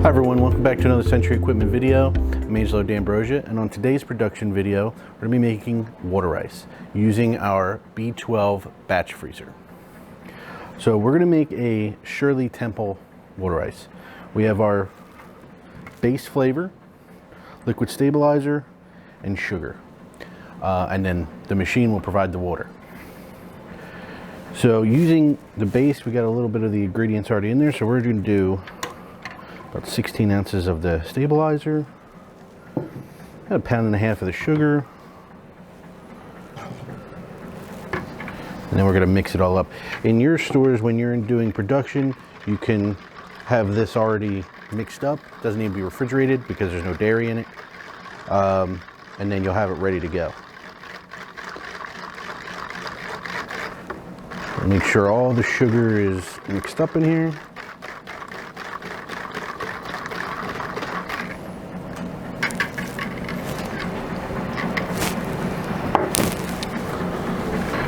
Hi everyone, welcome back to another Sentry equipment video. I'm Angelo D'Ambrosia, and on today's production video, we're going to be making water ice using our B12 batch freezer. So we're going to make a Shirley Temple water ice. We have our base flavor, liquid stabilizer, and sugar. And then the machine will provide the water. So using the base, we got a little bit of the ingredients already in there, so we're going to do about 16 ounces of the stabilizer, about 1.5 pounds of the sugar, and then we're going to mix it all up. In your stores, when you're doing production, you can have this already mixed up. It doesn't need to be refrigerated because there's no dairy in it, and then you'll have it ready to go. Make sure all the sugar is mixed up in here.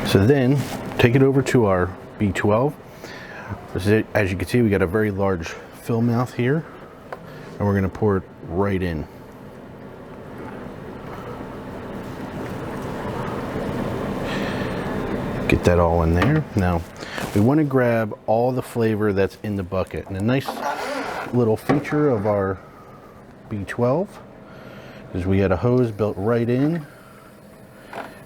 So then, take it over to our B12. As you can see, we got a very large fill mouth here, and we're going to pour it right in. Get that all in there. Now, we want to grab all the flavor that's in the bucket. And a nice little feature of our B12 is we had a hose built right in.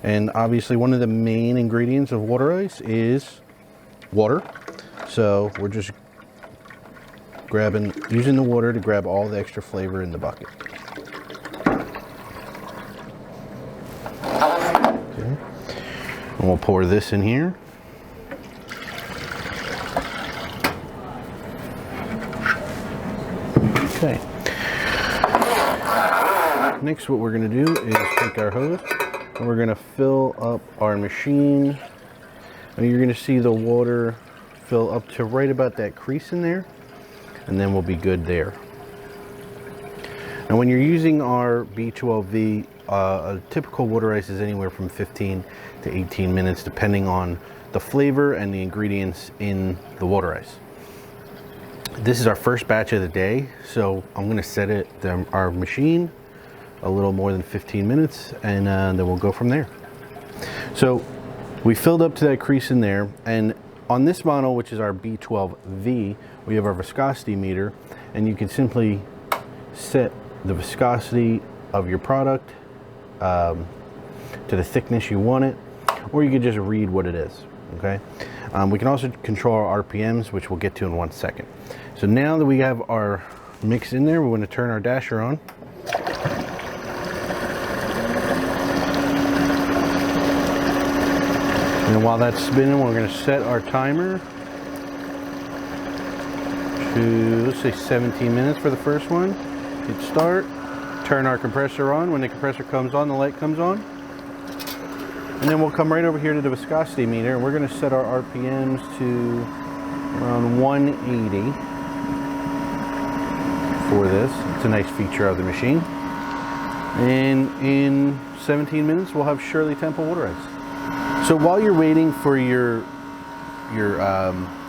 And obviously one of the main ingredients of water ice is water. So we're just using the water to grab all the extra flavor in the bucket. Okay. And we'll pour this in here. Okay. Next, what we're going to do is take our hose and we're going to fill up our machine. And you're going to see the water fill up to right about that crease in there, and then we'll be good there. Now, when you're using our B12V, a typical water ice is anywhere from 15 to 18 minutes, depending on the flavor and the ingredients in the water ice. This is our first batch of the day, so I'm going to set our machine a little more than 15 minutes, and then we'll go from there. So we filled up to that crease in there, and on this model, which is our B12V, we have our viscosity meter, and you can simply set the viscosity of your product to the thickness you want it, or you can just read what it is. Okay. We can also control our RPMs, which we'll get to in 1 second. So now that we have our mix in there, we're going to turn our dasher on. And while that's spinning, we're going to set our timer to, let's say, 17 minutes for the first one. Hit start, turn our compressor on. When the compressor comes on, the light comes on. And then we'll come right over here to the viscosity meter, and we're going to set our RPMs to around 180 for this. It's a nice feature of the machine. And in 17 minutes, we'll have Shirley Temple water ice. So while you're waiting for your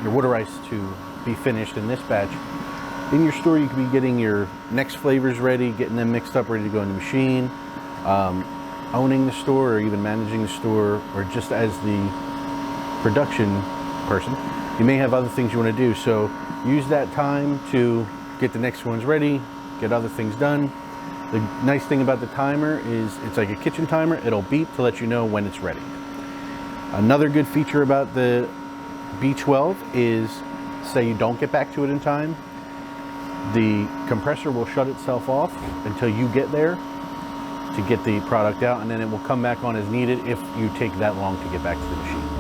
water ice to be finished in this batch, in your store you could be getting your next flavors ready, getting them mixed up, ready to go in the machine, owning the store or even managing the store, or just as the production person. You may have other things you want to do, so use that time to get the next ones ready, get other things done. The nice thing about the timer is it's like a kitchen timer. It'll beep to let you know when it's ready. Another good feature about the B12 is, say you don't get back to it in time, the compressor will shut itself off until you get there to get the product out, and then it will come back on as needed if you take that long to get back to the machine.